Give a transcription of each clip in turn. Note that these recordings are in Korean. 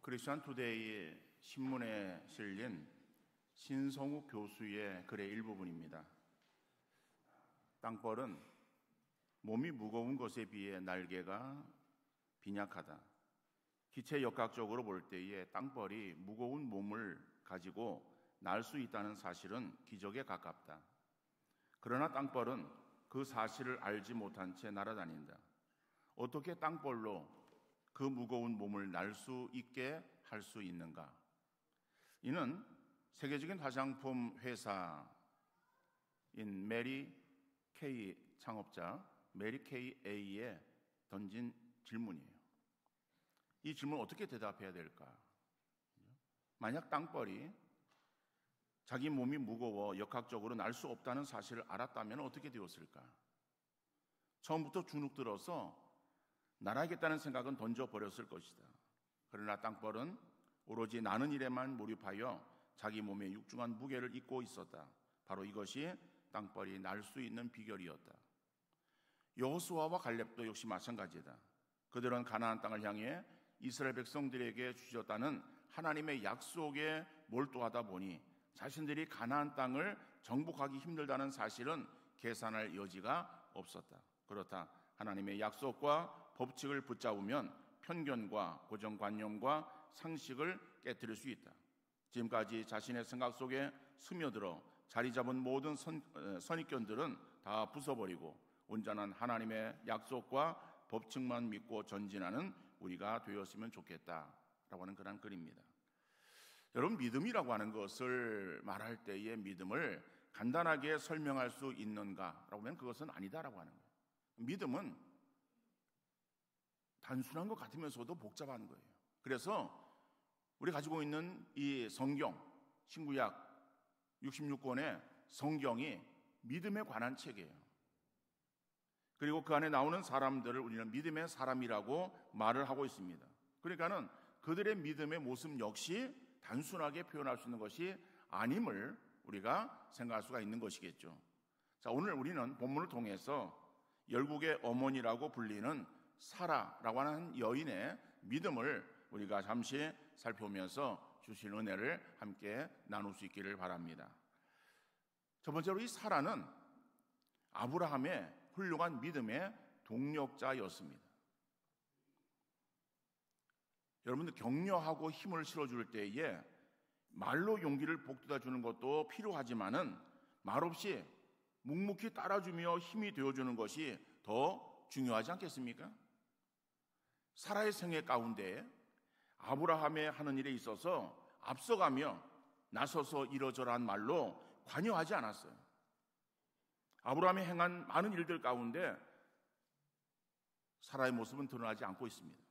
크리스천 투데이 신문에 실린 신성욱 교수의 글의 일부분입니다. 땅벌은 몸이 무거운 것에 비해 날개가 빈약하다. 기체 역학적으로 볼 때에 땅벌이 무거운 몸을 가지고 날 수 있다는 사실은 기적에 가깝다. 그러나 땅벌은 그 사실을 알지 못한 채 날아다닌다. 어떻게 땅벌로 그 무거운 몸을 날 수 있게 할 수 있는가? 이는 세계적인 화장품 회사인 메리 케이 창업자 메리 케이 A에 던진 질문이에요. 이 질문 어떻게 대답해야 될까? 만약 땅벌이 자기 몸이 무거워 역학적으로 날 수 없다는 사실을 알았다면 어떻게 되었을까? 처음부터 주눅 들어서 날아야겠다는 생각은 던져버렸을 것이다. 그러나 땅벌은 오로지 나는 일에만 몰입하여 자기 몸에 육중한 무게를 잊고 있었다. 바로 이것이 땅벌이 날 수 있는 비결이었다. 여호수아와 갈렙도 역시 마찬가지다. 그들은 가나안 땅을 향해 이스라엘 백성들에게 주셨다는 하나님의 약속에 몰두하다 보니 자신들이 가나안 땅을 정복하기 힘들다는 사실은 계산할 여지가 없었다. 그렇다. 하나님의 약속과 법칙을 붙잡으면 편견과 고정관념과 상식을 깨뜨릴 수 있다. 지금까지 자신의 생각 속에 스며들어 자리 잡은 모든 선입견들은 다 부숴버리고 온전한 하나님의 약속과 법칙만 믿고 전진하는 우리가 되었으면 좋겠다라고 하는 그런 글입니다. 여러분, 믿음이라고 하는 것을 말할 때의 믿음을 간단하게 설명할 수 있는가라고 하면 그것은 아니다라고 하는 거예요. 믿음은 단순한 것 같으면서도 복잡한 거예요. 그래서 우리 가지고 있는 이 성경, 신구약 66권의 성경이 믿음에 관한 책이에요. 그리고 그 안에 나오는 사람들을 우리는 믿음의 사람이라고 말을 하고 있습니다. 그러니까는 그들의 믿음의 모습 역시 단순하게 표현할 수 있는 것이 아님을 우리가 생각할 수가 있는 것이겠죠. 자, 오늘 우리는 본문을 통해서 열국의 어머니라고 불리는 사라라고 하는 여인의 믿음을 우리가 잠시 살펴보면서 주신 은혜를 함께 나눌 수 있기를 바랍니다. 첫 번째로 이 사라는 아브라함의 훌륭한 믿음의 동력자였습니다. 여러분들 격려하고 힘을 실어줄 때에 말로 용기를 북돋아 주는 것도 필요하지만은 말없이 묵묵히 따라주며 힘이 되어주는 것이 더 중요하지 않겠습니까? 사라의 생애 가운데 아브라함의 하는 일에 있어서 앞서가며 나서서 이러저러한 말로 관여하지 않았어요. 아브라함이 행한 많은 일들 가운데 사라의 모습은 드러나지 않고 있습니다.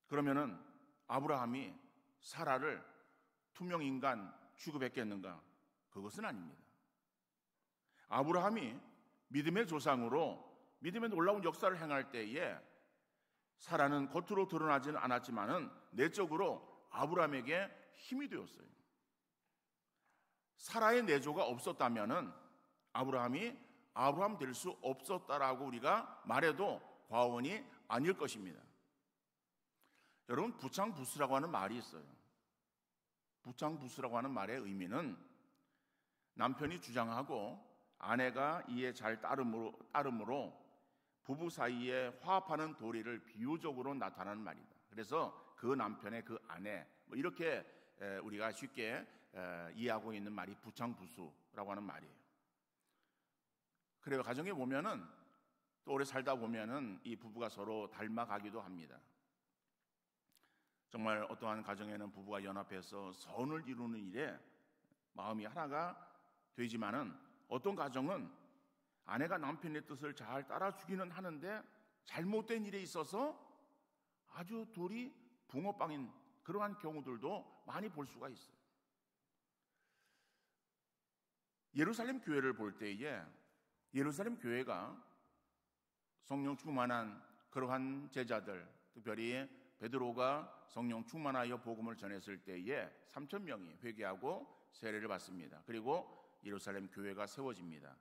그러면은 아브라함이 사라를 투명인간 취급했겠는가? 그것은 아닙니다. 아브라함이 믿음의 조상으로 믿음의 놀라운 역사를 행할 때에 사라는 겉으로 드러나지는 않았지만은 내적으로 아브라함에게 힘이 되었어요. 사라의 내조가 없었다면은 아브라함이 아브라함 될 수 없었다라고 우리가 말해도 과언이 아닐 것입니다. 여러분, 부창부수라고 하는 말이 있어요. 부창부수라고 하는 말의 의미는 남편이 주장하고 아내가 이에 잘 따름으로 부부 사이에 화합하는 도리를 비유적으로 나타나는 말이다. 그래서 그 남편의 그 아내 이렇게 우리가 쉽게 이해하고 있는 말이 부창부수라고 하는 말이에요. 그래요. 가정에 보면은 또 오래 살다 보면은 이 부부가 서로 닮아가기도 합니다. 정말 어떠한 가정에는 부부가 연합해서 선을 이루는 일에 마음이 하나가 되지만은 어떤 가정은 아내가 남편의 뜻을 잘 따라주기는 하는데 잘못된 일에 있어서 아주 둘이 붕어빵인 그러한 경우들도 많이 볼 수가 있어요. 예루살렘 교회를 볼 때에 예루살렘 교회가 성령 충만한 그러한 제자들, 특별히 베드로가 성령 충만하여 복음을 전했을 때에 3,000명이 회개하고 세례를 받습니다. 그리고 예루살렘 교회가 세워집니다.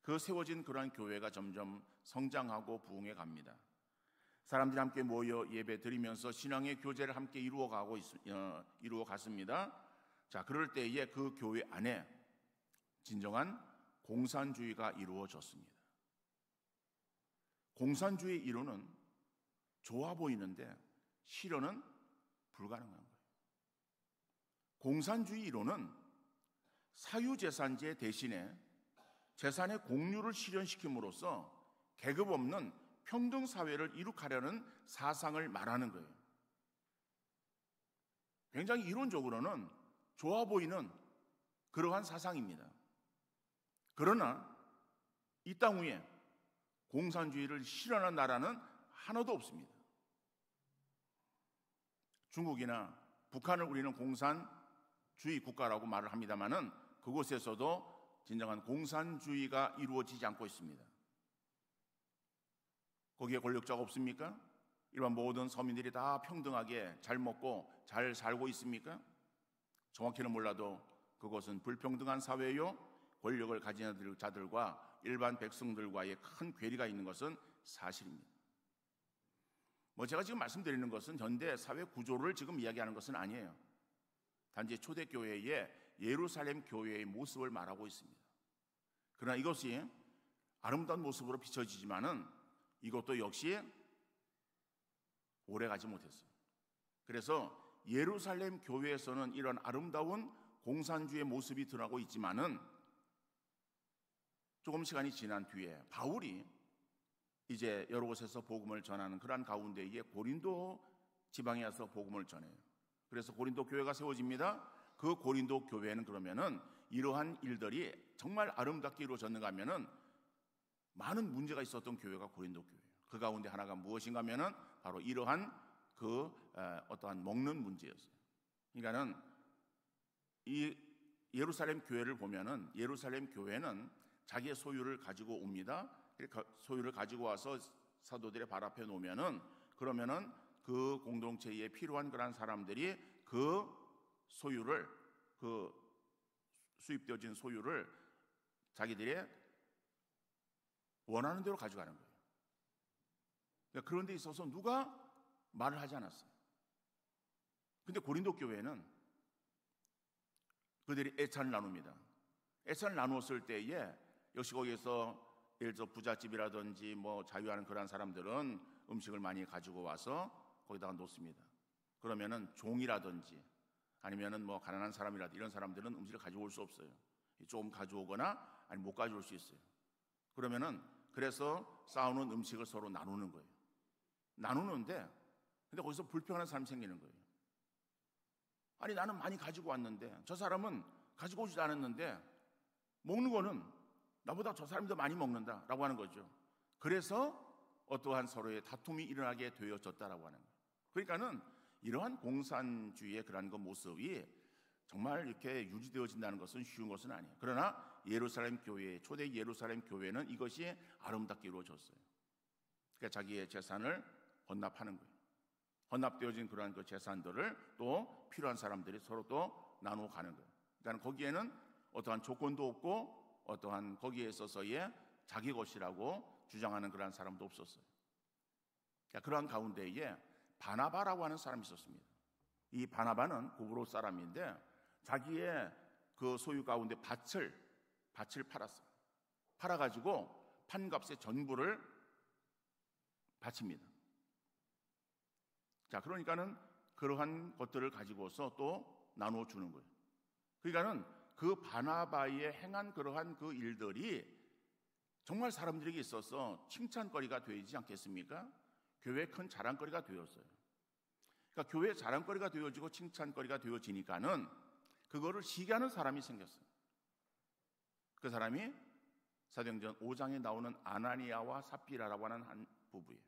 그 세워진 그러한 교회가 점점 성장하고 부흥해 갑니다. 사람들이 함께 모여 예배 드리면서 신앙의 교제를 함께 이루어 갔습니다. 자, 그럴 때에 그 교회 안에 진정한 공산주의가 이루어졌습니다. 공산주의 이론은 좋아 보이는데 실현은 불가능한 거예요. 공산주의 이론은 사유재산제 대신에 재산의 공유를 실현시킴으로써 계급 없는 평등사회를 이룩하려는 사상을 말하는 거예요. 굉장히 이론적으로는 좋아 보이는 그러한 사상입니다. 그러나 이 땅 위에 공산주의를 실현한 나라는 하나도 없습니다. 중국이나 북한을 우리는 공산주의 국가라고 말을 합니다마는 그곳에서도 진정한 공산주의가 이루어지지 않고 있습니다. 거기에 권력자가 없습니까? 일반 모든 서민들이 다 평등하게 잘 먹고 잘 살고 있습니까? 정확히는 몰라도 그것은 불평등한 사회요, 권력을 가진 자들과 일반 백성들과의 큰 괴리가 있는 것은 사실입니다. 제가 지금 말씀드리는 것은 현대 사회 구조를 지금 이야기하는 것은 아니에요. 단지 초대교회의 예루살렘 교회의 모습을 말하고 있습니다. 그러나 이것이 아름다운 모습으로 비춰지지만은 이것도 역시 오래가지 못했어요. 그래서 예루살렘 교회에서는 이런 아름다운 공산주의 모습이 드러나고 있지만은 조금 시간이 지난 뒤에 바울이 이제 여러 곳에서 복음을 전하는 그러한 가운데에 고린도 지방에 와서 복음을 전해요. 그래서 고린도 교회가 세워집니다. 그 고린도 교회는 그러면은 이러한 일들이 정말 아름답게 이루어졌는가 하면은 많은 문제가 있었던 교회가 고린도 교회예요. 그 가운데 하나가 무엇인가 하면은 바로 이러한 어떠한 먹는 문제였어요. 그러니까는 이 예루살렘 교회를 보면은 예루살렘 교회는 자기의 소유를 가지고 옵니다. 소유를 가지고 와서 사도들의 발 앞에 놓으면은 그러면은 그 공동체에 필요한 그런 사람들이 그 소유를 그 수입되어진 소유를 자기들의 원하는 대로 가져가는 거예요. 그러니까 그런 데 있어서 누가 말을 하지 않았어요. 근데 고린도 교회는 그들이 애찬을 나눕니다. 애찬을 나누었을 때에 역시 거기에서 예를 들어 부잣집이라든지 자유하는 그런 사람들은 음식을 많이 가지고 와서 거기다가 놓습니다. 그러면은 종이라든지 아니면은 가난한 사람이라든지 이런 사람들은 음식을 가져올 수 없어요. 조금 가져오거나 아니면 못 가져올 수 있어요. 그러면은 그래서 싸우는 음식을 서로 나누는 거예요. 나누는데 근데 거기서 불평하는 사람이 생기는 거예요. 아니 나는 많이 가지고 왔는데 저 사람은 가지고 오지도 않았는데 먹는 거는 나보다 저 사람이 더 많이 먹는다라고 하는 거죠. 그래서 어떠한 서로의 다툼이 일어나게 되어졌다라고 하는 거예요. 그러니까는 이러한 공산주의의 그러한 모습이 정말 이렇게 유지되어진다는 것은 쉬운 것은 아니에요. 그러나 예루살렘 교회, 초대 예루살렘 교회는 이것이 아름답게 이루어졌어요. 그러니까 자기의 재산을 헌납하는 거예요. 헌납되어진 그러한 그 재산들을 또 필요한 사람들이 서로 또 나누어 가는 거예요. 그러니까 거기에는 어떠한 조건도 없고 어떠한 거기에 있어서의 자기 것이라고 주장하는 그러한 사람도 없었어요. 그러니까 그러한 가운데에 바나바라고 하는 사람이 있었습니다. 이 바나바는 고브로 사람인데 자기의 그 소유 가운데 밭을 팔았어요. 팔아가지고 판값의 전부를 바칩니다. 자, 그러니까는 그러한 것들을 가지고서 또 나누어 주는 거예요. 그러니까는 그 바나바의 행한 그러한 그 일들이 정말 사람들에게 있어서 칭찬거리가 되지 않겠습니까? 교회의 큰 자랑거리가 되었어요. 그러니까 교회의 자랑거리가 되어지고 칭찬거리가 되어지니까는 그거를 시기하는 사람이 생겼어요. 그 사람이 사도행전 5장에 나오는 아나니아와 삽비라라고 하는 한 부부예요.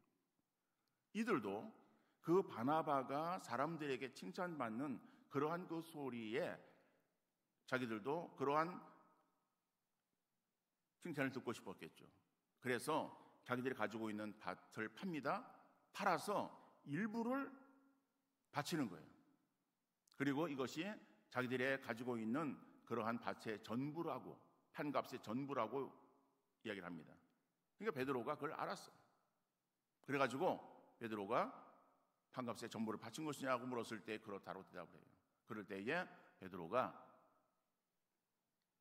이들도 그 바나바가 사람들에게 칭찬받는 그러한 그 소리에 자기들도 그러한 칭찬을 듣고 싶었겠죠. 그래서 자기들이 가지고 있는 밭을 팝니다. 팔아서 일부를 바치는 거예요. 그리고 이것이 자기들이 가지고 있는 그러한 밭의 전부라고, 판값의 전부라고 이야기를 합니다. 그러니까 베드로가 그걸 알았어요. 그래가지고 베드로가 판값에 전부를 바친 것이냐고 물었을 때 그렇다고 대답을 해요. 그럴 때에 베드로가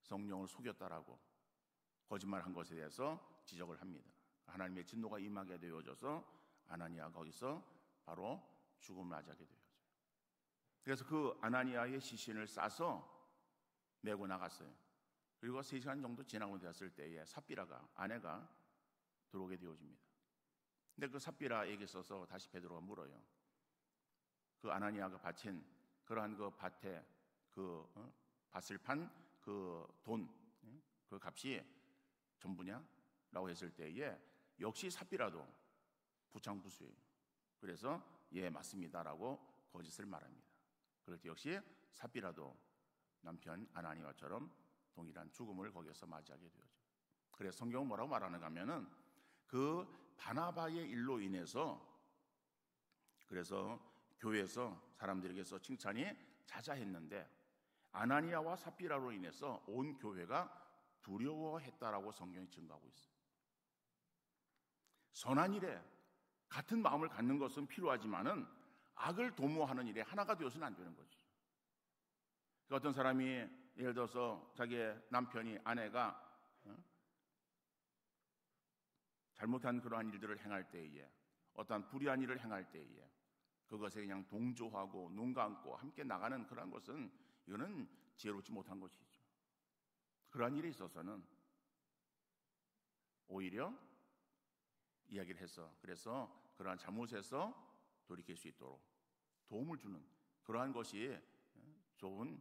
성령을 속였다라고 거짓말한 것에 대해서 지적을 합니다. 하나님의 진노가 임하게 되어져서 아나니아가 거기서 바로 죽음을 맞이하게 되어져요. 그래서 그 아나니아의 시신을 싸서 메고 나갔어요. 그리고 3시간 정도 지나고 되었을 때에 삽비라가 아내가 들어오게 되어집니다. 근데 그 삽비라에게 있어서 다시 베드로가 물어요. 그 아나니아가 바친 그러한 그 밭에 밭을 판 그 돈, 그 값이 전부냐? 라고 했을 때에 역시 삽비라도 부창부수예요. 그래서 예 맞습니다라고 거짓을 말합니다. 그럴 때 역시 삽비라도 남편 아나니아처럼 동일한 죽음을 거기서 맞이하게 되어죠. 그래서 성경은 뭐라고 말하는가 하면은 그 바나바의 일로 인해서 그래서 교회에서 사람들에게서 칭찬이 자자했는데 아나니아와 삽비라로 인해서 온 교회가 두려워했다라고 성경이 증거하고 있어요. 선한 일에 같은 마음을 갖는 것은 필요하지만은 악을 도모하는 일에 하나가 되어서는 안 되는 거죠. 어떤 사람이 예를 들어서 자기의 남편이 아내가 잘못한 그러한 일들을 행할 때에 어떠한 불의한 일을 행할 때에 그것에 그냥 동조하고 눈 감고 함께 나가는 그러한 것은 이거는 지혜롭지 못한 것이죠. 그러한 일에 있어서는 오히려 이야기를 해서 그래서 그러한 잘못에서 돌이킬 수 있도록 도움을 주는 그러한 것이 좋은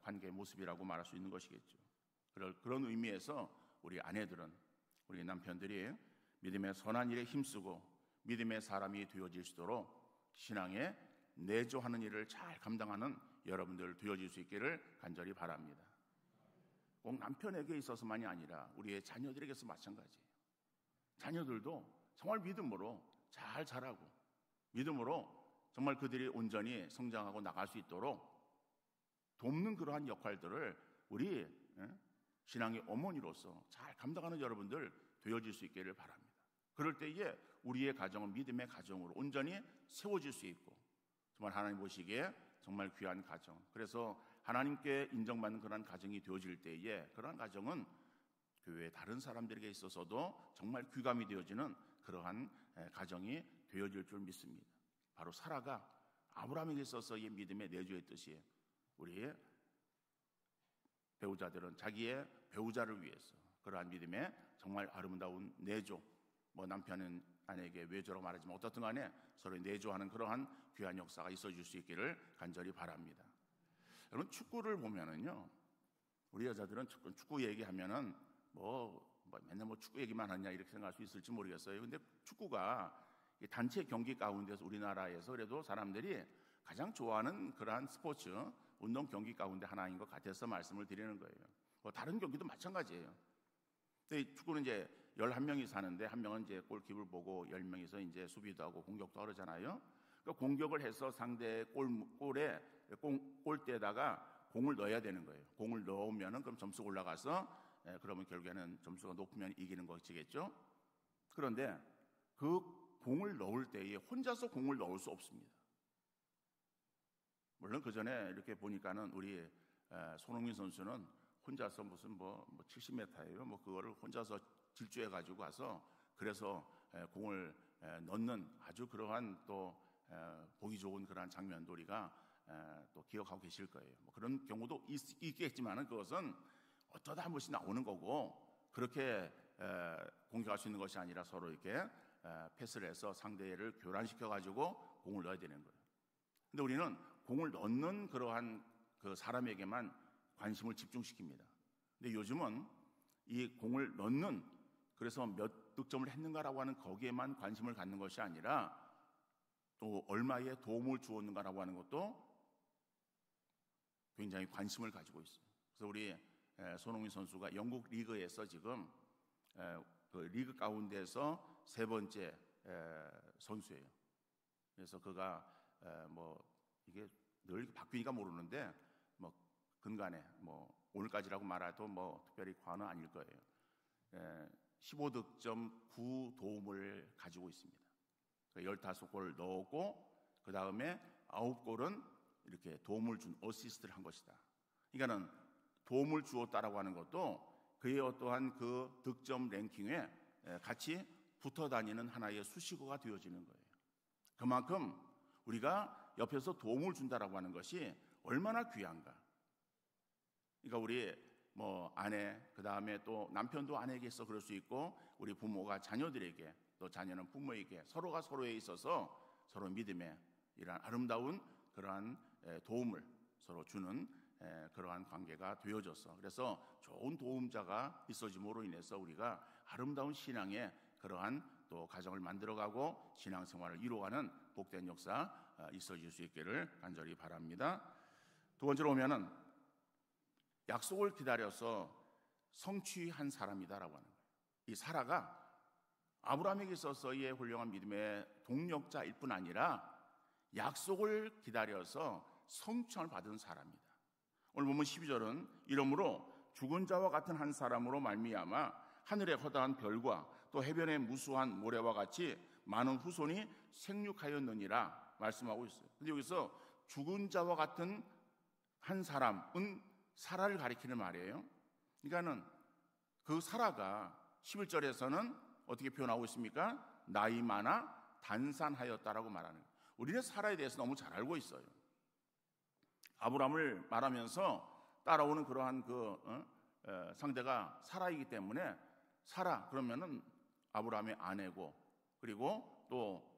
관계의 모습이라고 말할 수 있는 것이겠죠. 그런 의미에서 우리 아내들은 우리 남편들이 믿음의 선한 일에 힘쓰고 믿음의 사람이 되어질 수 있도록 신앙에 내조하는 일을 잘 감당하는 여러분들 되어질 수 있기를 간절히 바랍니다. 꼭 남편에게 있어서만이 아니라 우리의 자녀들에게서 마찬가지예요. 자녀들도 정말 믿음으로 잘 자라고 믿음으로 정말 그들이 온전히 성장하고 나갈 수 있도록 돕는 그러한 역할들을 우리 신앙의 어머니로서 잘 감당하는 여러분들 되어질 수 있기를 바랍니다. 그럴 때에 우리의 가정은 믿음의 가정으로 온전히 세워질 수 있고 정말 하나님 보시기에 정말 귀한 가정, 그래서 하나님께 인정받는 그런 가정이 되어질 때에 그러한 가정은 교회 다른 사람들에게 있어서도 정말 귀감이 되어지는 그러한 가정이 되어질 줄 믿습니다. 바로 사라가 아브라함에게 있어서의 믿음의 내조했듯이 우리의 배우자들은 자기의 배우자를 위해서 그러한 믿음의 정말 아름다운 내조, 남편은 아내에게 외조라고 말하지만 어떻든 간에 서로 내조하는 그러한 귀한 역사가 있어질 수 있기를 간절히 바랍니다. 여러분 축구를 보면은요, 우리 여자들은 축구 얘기하면은 맨날 축구 얘기만 하냐 이렇게 생각할 수 있을지 모르겠어요. 근데 축구가 단체 경기 가운데서 우리나라에서 그래도 사람들이 가장 좋아하는 그러한 스포츠 운동 경기 가운데 하나인 것 같아서 말씀을 드리는 거예요. 다른 경기도 마찬가지예요. 근데 축구는 이제 11명이 사는데 한 명은 이제 골키퍼를 보고 10명이서 이제 수비도 하고 공격도 하잖아요. 그러니까 공격을 해서 상대 골대에다가 공을 넣어야 되는 거예요. 공을 넣으면은 그럼 점수가 올라가서 그러면 결국에는 점수가 높으면 이기는 것이겠죠. 그런데 그 공을 넣을 때에 혼자서 공을 넣을 수 없습니다. 물론 그 전에 이렇게 보니까는 우리 손흥민 선수는 혼자서 무슨 70m예요. 그거를 혼자서 질주해 가지고 가서 그래서 공을 넣는 아주 그러한 또 보기 좋은 그러한 장면도 우리가 또 기억하고 계실 거예요. 그런 경우도 있겠지만은 그것은 어쩌다 한 번씩 나오는 거고 그렇게 공격할 수 있는 것이 아니라 서로 이렇게 패스를 해서 상대를 교란시켜 가지고 공을 넣어야 되는 거예요. 근데 우리는 공을 넣는 그러한 그 사람에게만 관심을 집중시킵니다. 근데 요즘은 이 공을 넣는 그래서 몇 득점을 했는가라고 하는 거기에만 관심을 갖는 것이 아니라 또 얼마의 도움을 주었는가라고 하는 것도 굉장히 관심을 가지고 있어요. 그래서 우리 손흥민 선수가 영국 리그에서 지금 그 리그 가운데서 3번째 선수예요. 그래서 그가 이게 늘 바뀌니까 모르는데 근간에 오늘까지라고 말해도 특별히 과언은 아닐 거예요. 15득점 9도움을 가지고 있습니다. 15골을 넣었고 그 다음에 9골은 이렇게 도움을 준 어시스트를 한 것이다. 그러니까는 도움을 주었다라고 하는 것도 그의 어떠한 그 득점 랭킹에 같이 붙어 다니는 하나의 수식어가 되어지는 거예요. 그만큼 우리가 옆에서 도움을 준다라고 하는 것이 얼마나 귀한가. 그러니까 우리 아내, 그 다음에 또 남편도 아내에게 있어 그럴 수 있고, 우리 부모가 자녀들에게, 또 자녀는 부모에게, 서로가 서로에 있어서 서로 믿음의 이러한 아름다운 그러한 도움을 서로 주는 그러한 관계가 되어져서, 그래서 좋은 도움자가 있어짐으로 인해서 우리가 아름다운 신앙의 그러한 또 가정을 만들어가고 신앙생활을 이루어가는 복된 역사 있어질 수 있기를 간절히 바랍니다. 두 번째로 오면은 약속을 기다려서 성취한 사람이다라고 하는 거예요. 이 사라가 아브라함에게 있어서의 훌륭한 믿음의 동력자일 뿐 아니라 약속을 기다려서 성취를 받은 사람이다. 오늘 보면 12절은 이러므로 죽은 자와 같은 한 사람으로 말미암아 하늘의 허다한 별과 또 해변의 무수한 모래와 같이 많은 후손이 생육하였느니라 말씀하고 있어요. 근데 여기서 죽은 자와 같은 한 사람은 사라를 가리키는 말이에요. 그러니까는 그 사라가 11절에서는 어떻게 표현하고 있습니까? 나이 많아 단산하였다라고 말하는 거예요. 우리는 사라에 대해서 너무 잘 알고 있어요. 아브라함을 말하면서 따라오는 그러한 상대가 사라이기 때문에, 사라 그러면은 아브라함의 아내고, 그리고 또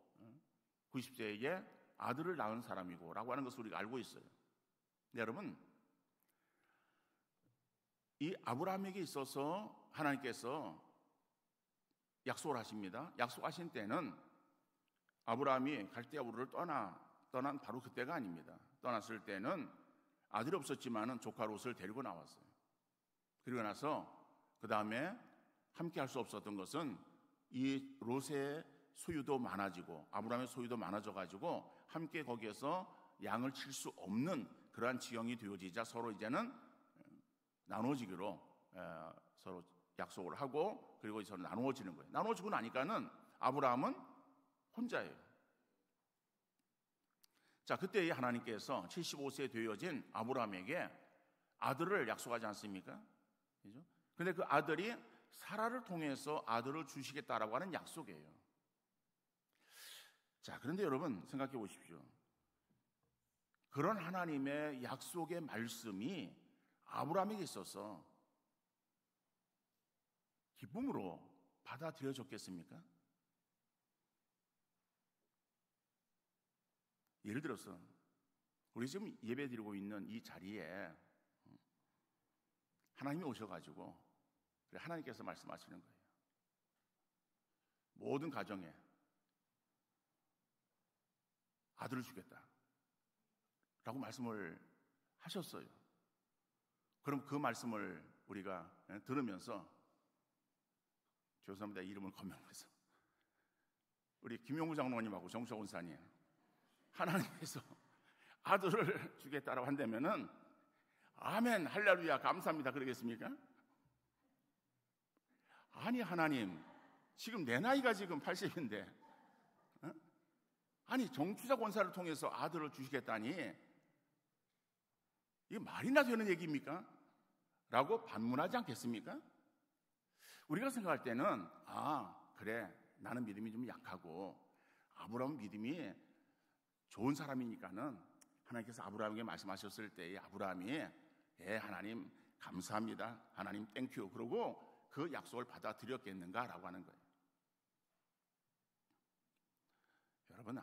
90세에 아들을 낳은 사람이고 라고 하는 것을 우리가 알고 있어요. 근데 여러분, 이 아브라함에게 있어서 하나님께서 약속을 하십니다. 약속하신 때는 아브라함이 갈대아 우르를 떠난 바로 그때가 아닙니다. 떠났을 때는 아들이 없었지만은 조카 롯을 데리고 나왔어요. 그리고 나서 그 다음에 함께 할 수 없었던 것은 이 롯의 소유도 많아지고 아브라함의 소유도 많아져가지고 함께 거기에서 양을 칠 수 없는 그러한 지형이 되어지자 서로 이제는 나눠지기로 서로 약속을 하고, 그리고 서로 나누어지는 거예요. 나누어지고 나니까는 아브라함은 혼자예요. 자, 그때 하나님께서 75세에 되어진 아브라함에게 아들을 약속하지 않습니까? 그죠? 근데 그 아들이 사라를 통해서 아들을 주시겠다라고 하는 약속이에요. 자, 그런데 여러분 생각해 보십시오. 그런 하나님의 약속의 말씀이 아브라함에게 있어서 기쁨으로 받아들여졌겠습니까? 예를 들어서 우리 지금 예배드리고 있는 이 자리에 하나님이 오셔가지고 하나님께서 말씀하시는 거예요. 모든 가정에 아들을 주겠다 라고 말씀을 하셨어요. 그럼 그 말씀을 우리가 들으면서, 죄송합니다, 이름을 거명해서, 우리 김용구 장로님하고 정수아 원사님, 하나님께서 아들을 주겠다라고 한다면은 아멘 할렐루야 감사합니다 그러겠습니까? 아니, 하나님 지금 내 나이가 지금 80인데 아니 정추자 권사를 통해서 아들을 주시겠다니 이게 말이나 되는 얘기입니까? 라고 반문하지 않겠습니까? 우리가 생각할 때는 그래, 나는 믿음이 좀 약하고 아브라함 믿음이 좋은 사람이니까는 하나님께서 아브라함에게 말씀하셨을 때 아브라함이 하나님 감사합니다, 하나님 땡큐 그러고 그 약속을 받아들였겠는가라고 하는 거예요. 여러분,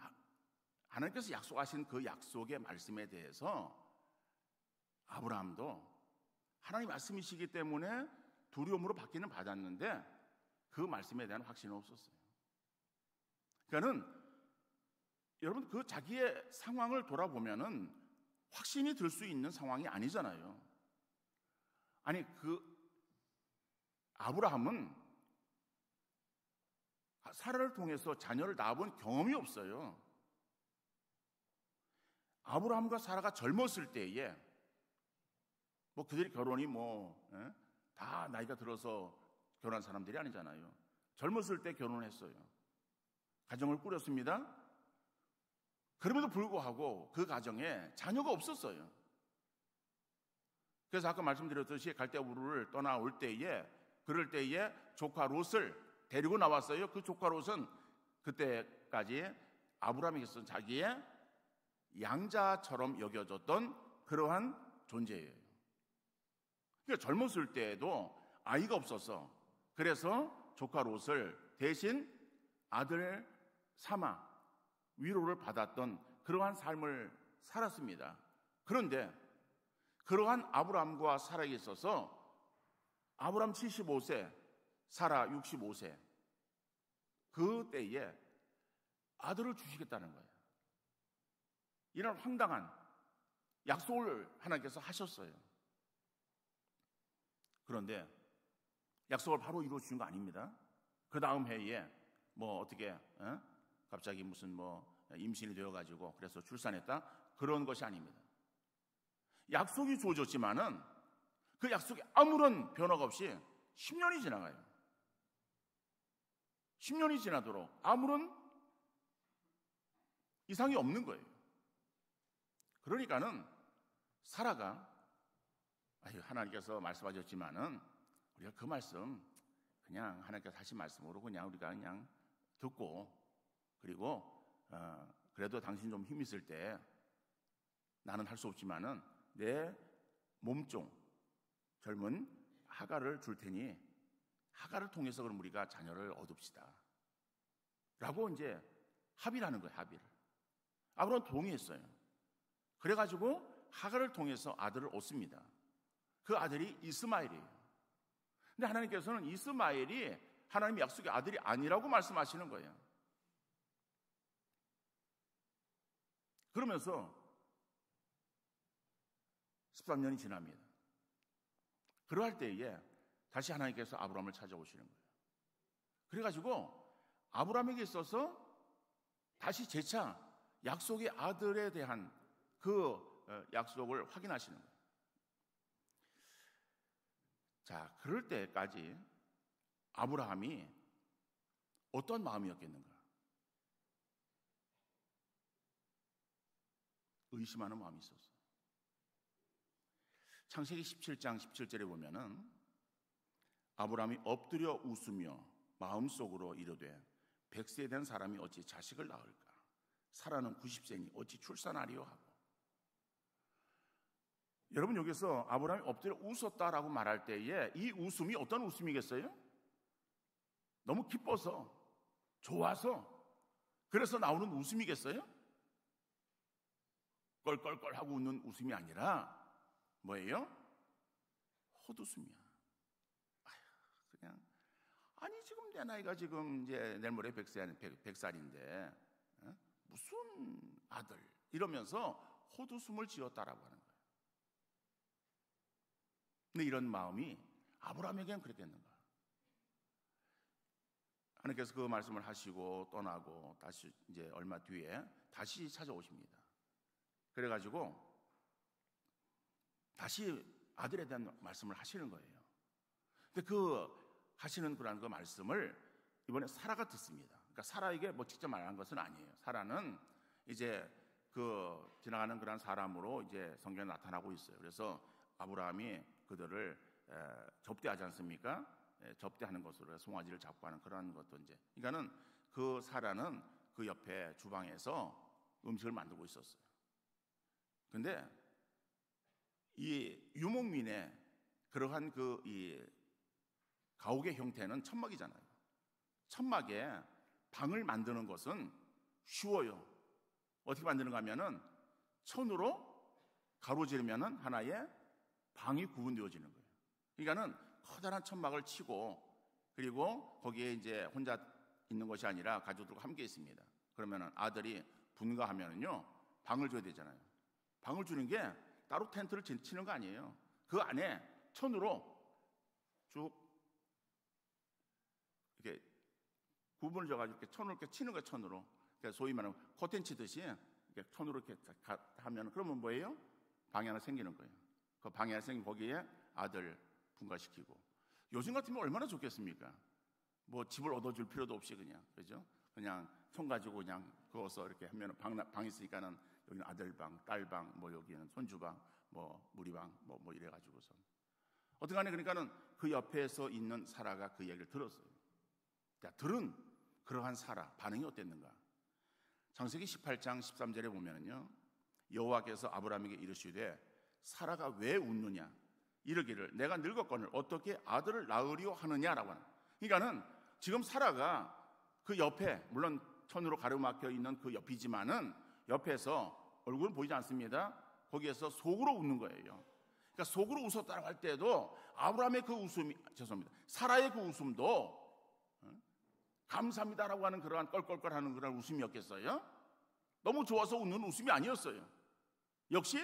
하나님께서 약속하신 그 약속의 말씀에 대해서 아브라함도 하나님 말씀이시기 때문에 두려움으로 받기는 받았는데 그 말씀에 대한 확신은 없었어요. 그러니까는 여러분, 그 자기의 상황을 돌아보면은 확신이 들 수 있는 상황이 아니잖아요. 아니, 그 아브라함은 사라를 통해서 자녀를 낳아본 경험이 없어요. 아브라함과 사라가 젊었을 때에 그들이 결혼이 다 나이가 들어서 결혼한 사람들이 아니잖아요. 젊었을 때 결혼을 했어요. 가정을 꾸렸습니다. 그럼에도 불구하고 그 가정에 자녀가 없었어요. 그래서 아까 말씀드렸듯이 갈대아 우르를 떠나올 때에, 그럴 때에 조카 롯을 데리고 나왔어요. 그 조카 롯은 그때까지 아브라함에게서 자기의 양자처럼 여겨졌던 그러한 존재예요. 그러니까 젊었을 때에도 아이가 없어서, 그래서 조카 롯을 대신 아들 삼아 위로를 받았던 그러한 삶을 살았습니다. 그런데 그러한 아브라함과 사라에 있어서 아브라함 75세, 사라 65세, 그 때에 아들을 주시겠다는 거예요. 이런 황당한 약속을 하나님께서 하셨어요. 그런데 약속을 바로 이루어 주신 거 아닙니다. 그 다음 해에 뭐 어떻게 갑자기 무슨 뭐 임신이 되어가지고 그래서 출산했다, 그런 것이 아닙니다. 약속이 주어졌지만은 그 약속이 아무런 변화가 없이 10년이 지나가요. 10년이 지나도록 아무런 이상이 없는 거예요. 그러니까는 사라가 하나님께서 말씀하셨지만은 우리가 그 말씀 그냥 하나님께서 하신 말씀으로 그냥 우리가 그냥 듣고, 그리고 그래도 당신 좀 힘 있을 때 나는 할 수 없지만은 내 몸종 젊은 하갈을 줄 테니 하갈을 통해서 그럼 우리가 자녀를 얻읍시다 라고 이제 합의를 하는 거예요. 합의를. 아브라함은 동의했어요. 그래가지고 하갈을 통해서 아들을 얻습니다. 그 아들이 이스마엘이에요. 근데 하나님께서는 이스마엘이 하나님의 약속의 아들이 아니라고 말씀하시는 거예요. 그러면서 13년이 지납니다. 그러할 때에 다시 하나님께서 아브라함을 찾아오시는 거예요. 그래가지고 아브라함에게 있어서 다시 재차 약속의 아들에 대한 그 약속을 확인하시는 거예요. 자, 그럴 때까지 아브라함이 어떤 마음이었겠는가? 의심하는 마음이 있었어요. 창세기 17장 17절에 보면은 아브라함이 엎드려 웃으며 마음속으로 이르되 100세 된 사람이 어찌 자식을 낳을까? 사라는 90세니 어찌 출산하리요 하고. 여러분, 여기서 아브라함이 엎드려 웃었다라고 말할 때에 이 웃음이 어떤 웃음이겠어요? 너무 기뻐서, 좋아서, 그래서 나오는 웃음이겠어요? 껄껄껄 하고 웃는 웃음이 아니라 뭐예요? 헛웃음이야. 그냥 아니 지금 내 나이가 지금 이제 내일 모레 100살인데 무슨 아들 이러면서 헛웃음을 지었다라고 하는 거예요. 근데 이런 마음이 아브라함에게는 그랬겠는가? 하나님께서 그 말씀을 하시고 떠나고 다시 이제 얼마 뒤에 다시 찾아오십니다. 그래가지고 다시 아들에 대한 말씀을 하시는 거예요. 근데 그 하시는 그런 그 말씀을 이번에 사라가 듣습니다. 그러니까 사라에게 뭐 직접 말한 것은 아니에요. 사라는 이제 그 지나가는 그런 사람으로 이제 성경에 나타나고 있어요. 그래서 아브라함이 그들을 접대하지 않습니까? 접대하는 것으로 송아지를 잡고 하는 그런 것도 이제. 그러니까는 그 사라는 그 옆에 주방에서 음식을 만들고 있었어요. 근데 이 유목민의 그러한 그 이 가옥의 형태는 천막이잖아요. 천막에 방을 만드는 것은 쉬워요. 어떻게 만드는가 하면은 천으로 가로지르면은 하나의 방이 구분되어지는 거예요. 그러니까는 커다란 천막을 치고 그리고 거기에 이제 혼자 있는 것이 아니라 가족들과 함께 있습니다. 그러면은 아들이 분가하면은요 방을 줘야 되잖아요. 방을 주는 게 따로 텐트를 치는 거 아니에요. 그 안에 천으로 쭉 이렇게 구분을 줘가지고 이렇게 천으로 이렇게 치는 거예요. 천으로. 그러니까 소위 말하는 커튼 치듯이 이렇게 천으로 이렇게 하면 그러면 뭐예요? 방이 하나 생기는 거예요. 그 방이 하나 생기면 거기에 아들 분가시키고. 요즘 같으면 얼마나 좋겠습니까? 뭐 집을 얻어줄 필요도 없이 그냥, 그죠? 그냥 손 가지고 그냥 그어서 이렇게 하면 방 있으니까는 여기는 아들방, 딸방, 뭐 여기는 손주방, 뭐 무리방, 뭐 이래가지고서 어떻게 하냐 그러니까는 그 옆에서 있는 사라가 그 얘기를 들었어요. 자, 들은 그러한 사라 반응이 어땠는가? 창세기 18장 13절에 보면은요, 여호와께서 아브라함에게 이르시되 사라가 왜 웃느냐? 이르기를 내가 늙었거늘 어떻게 아들을 낳으리오 하느냐라고 하는. 그러니까는 지금 사라가 그 옆에 물론 천으로 가로막혀 있는 그 옆이지만은 옆에서 얼굴은 보이지 않습니다. 거기에서 속으로 웃는 거예요. 그러니까 속으로 웃었다고 할 때도 아브라함의 그 웃음이 사라의 그 웃음도 감사합니다라고 하는 그러한 껄껄껄하는 그런 웃음이었겠어요? 너무 좋아서 웃는 웃음이 아니었어요. 역시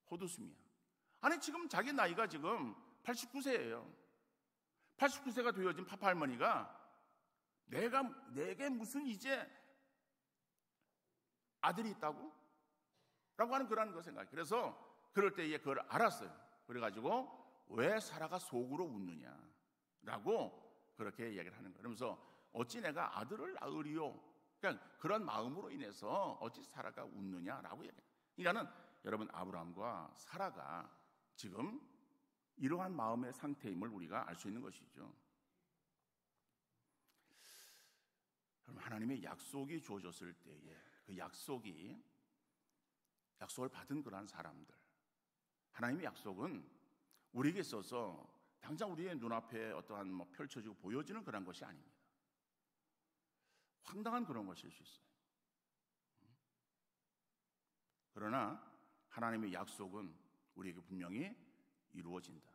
헛웃음이야. 아니 지금 자기 나이가 지금 89세예요. 89세가 되어진 파파 할머니가 내게 무슨 이제 아들이 있다고? 라고 하는 그런 거 생각해요. 그래서 그럴 때에 그걸 알았어요. 그래가지고 왜 사라가 속으로 웃느냐라고 그렇게 얘기를 하는 거예요. 그러면서 어찌 내가 아들을 낳으리요? 그러니까 그런 마음으로 인해서 어찌 사라가 웃느냐라고 얘기해요. 그러니까는 여러분 아브라함과 사라가 지금 이러한 마음의 상태임을 우리가 알 수 있는 것이죠. 그럼 하나님의 약속이 주어졌을 때에 그 약속을 받은 그러한 사람들, 하나님의 약속은 우리에게 있어서 당장 우리의 눈앞에 어떠한 펼쳐지고 보여지는 그런 것이 아닙니다. 황당한 그런 것일 수 있어요. 그러나 하나님의 약속은 우리에게 분명히 이루어진다.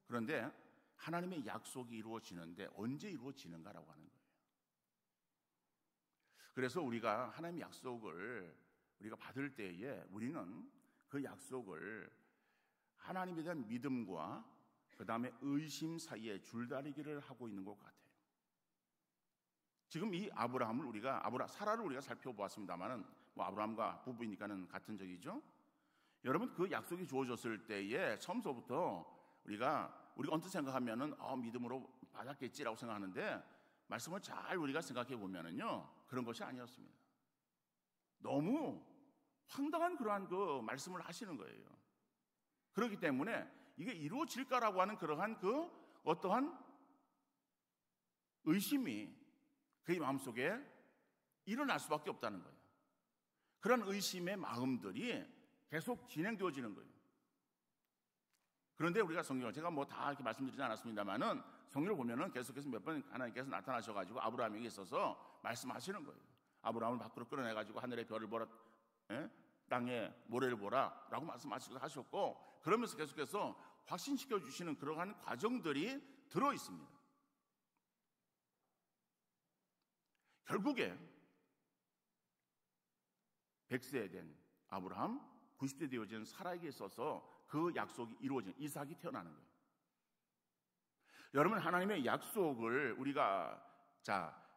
그런데 하나님의 약속이 이루어지는데 언제 이루어지는가라고 하는 거예요. 그래서 우리가 하나님의 약속을 우리가 받을 때에 우리는 그 약속을 하나님에 대한 믿음과 그 다음에 의심 사이에 줄다리기를 하고 있는 것 같아요. 지금 이 사라를 우리가 살펴보았습니다만은 아브라함과 부부이니까는 같은 적이죠. 여러분 그 약속이 주어졌을 때에 처음서부터 우리가 언뜻 생각하면은 믿음으로 받았겠지라고 생각하는데 말씀을 잘 우리가 생각해 보면은요 그런 것이 아니었습니다. 너무 황당한 그러한 그 말씀을 하시는 거예요. 그렇기 때문에 이게 이루어질까라고 하는 그러한 그 어떠한 의심이 그의 마음속에 일어날 수밖에 없다는 거예요. 그런 의심의 마음들이 계속 진행되어지는 거예요. 그런데 우리가 성경을 제가 다 이렇게 말씀드리지 않았습니다만은 성경을 보면은 계속해서 몇 번 하나님께서 나타나셔가지고 아브라함에게 있어서 말씀하시는 거예요. 아브라함을 밖으로 끌어내가지고 하늘의 별을 보라, 땅에 모래를 보라라고 말씀하셨고 그러면서 계속해서 확신시켜 주시는 그러한 과정들이 들어 있습니다. 결국에 100세 된 아브라함, 90세 되어진 사라에게 있어서 그 약속이 이루어진 이삭이 태어나는 거예요. 여러분 하나님의 약속을 우리가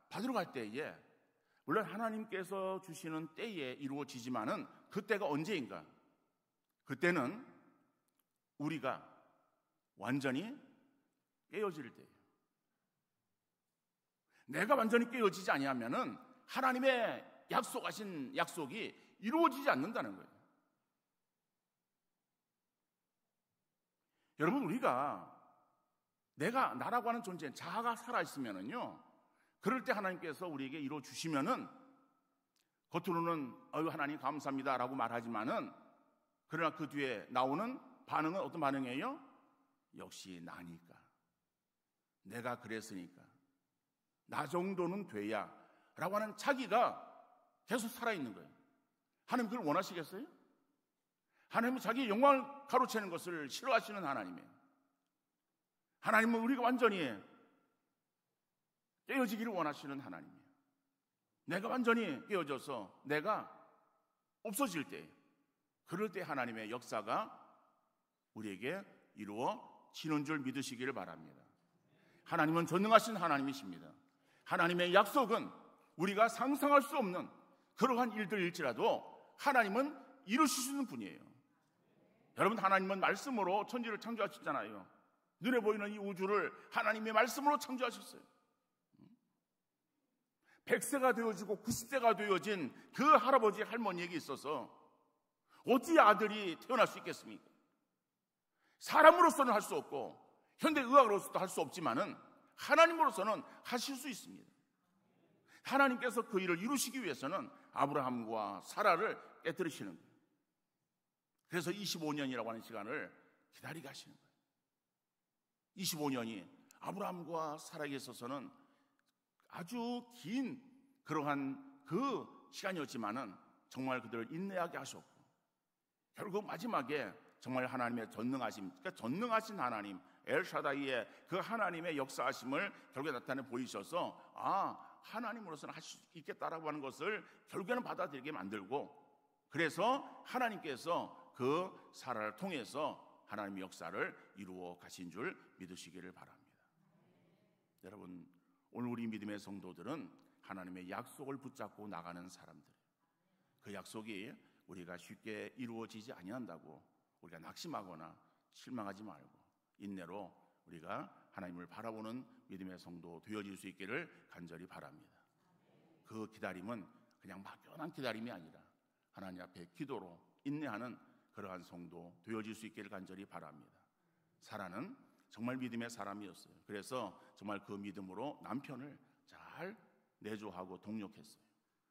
받으러 갈 때에 물론 하나님께서 주시는 때에 이루어지지만은 그때가 언제인가? 그때는 우리가 완전히 깨어질 때예요. 내가 완전히 깨어지지 아니하면은 하나님의 약속하신 약속이 이루어지지 않는다는 거예요. 여러분 우리가 나라고 하는 존재, 자아가 살아있으면은요 그럴 때 하나님께서 우리에게 이루어 주시면은 겉으로는 하나님 감사합니다 라고 말하지만은 그러나 그 뒤에 나오는 반응은 어떤 반응이에요? 역시 나니까, 내가 그랬으니까, 나 정도는 돼야 라고 하는 자기가 계속 살아있는 거예요. 하나님 그걸 원하시겠어요? 하나님은 자기의 영광을 가로채는 것을 싫어하시는 하나님이에요. 하나님은 우리가 완전히 깨어지기를 원하시는 하나님이에요. 내가 완전히 깨어져서 내가 없어질 때, 그럴 때 하나님의 역사가 우리에게 이루어지는 줄 믿으시기를 바랍니다. 하나님은 전능하신 하나님이십니다. 하나님의 약속은 우리가 상상할 수 없는 그러한 일들일지라도 하나님은 이루실 수 있는 분이에요. 여러분 하나님은 말씀으로 천지를 창조하셨잖아요. 눈에 보이는 이 우주를 하나님의 말씀으로 창조하셨어요. 100세가 되어지고 90세가 되어진 그 할아버지 할머니에게 있어서 어찌 아들이 태어날 수 있겠습니까? 사람으로서는 할 수 없고 현대의학으로서도 할 수 없지만은 하나님으로서는 하실 수 있습니다. 하나님께서 그 일을 이루시기 위해서는 아브라함과 사라를 깨뜨리시는 거예요. 그래서 25년이라고 하는 시간을 기다리게 하시는 거예요. 25년이 아브라함과 사라에게 있어서는 아주 긴 그러한 그 시간이었지만은 정말 그들을 인내하게 하셨고, 결국 마지막에 정말 하나님의 전능하심, 그러니까 전능하신 하나님 엘샤다이의 그 하나님의 역사하심을 결국에 나타내 보이셔서 하나님으로서는 할 수 있겠다라고 하는 것을 결국에는 받아들이게 만들고, 그래서 하나님께서 그 사라를 통해서 하나님의 역사를 이루어 가신 줄 믿으시기를 바랍니다. 여러분, 오늘 우리 믿음의 성도들은 하나님의 약속을 붙잡고 나가는 사람들이에요. 그 약속이 우리가 쉽게 이루어지지 아니한다고 우리가 낙심하거나 실망하지 말고 인내로 우리가 하나님을 바라보는 믿음의 성도 되어질 수 있기를 간절히 바랍니다. 그 기다림은 그냥 막연한 기다림이 아니라 하나님 앞에 기도로 인내하는 그러한 성도 되어질 수 있기를 간절히 바랍니다. 사라는 정말 믿음의 사람이었어요. 그래서 정말 그 믿음으로 남편을 잘 내조하고 동력했어요.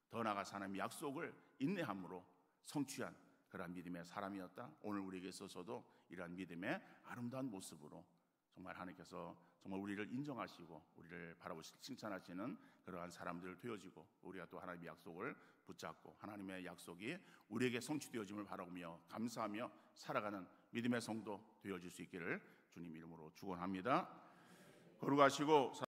더 나아가서 하나님의 약속을 인내함으로 성취한 그러한 믿음의 사람이었다. 오늘 우리에게 있어서도 이러한 믿음의 아름다운 모습으로 정말 하나님께서 정말 우리를 인정하시고 우리를 바라보시고 칭찬하시는 그러한 사람들 되어지고, 우리가 또 하나님의 약속을 붙잡고 하나님의 약속이 우리에게 성취되어짐을 바라보며 감사하며 살아가는 믿음의 성도 되어질 수 있기를 주님 이름으로 축원합니다. 거룩하시고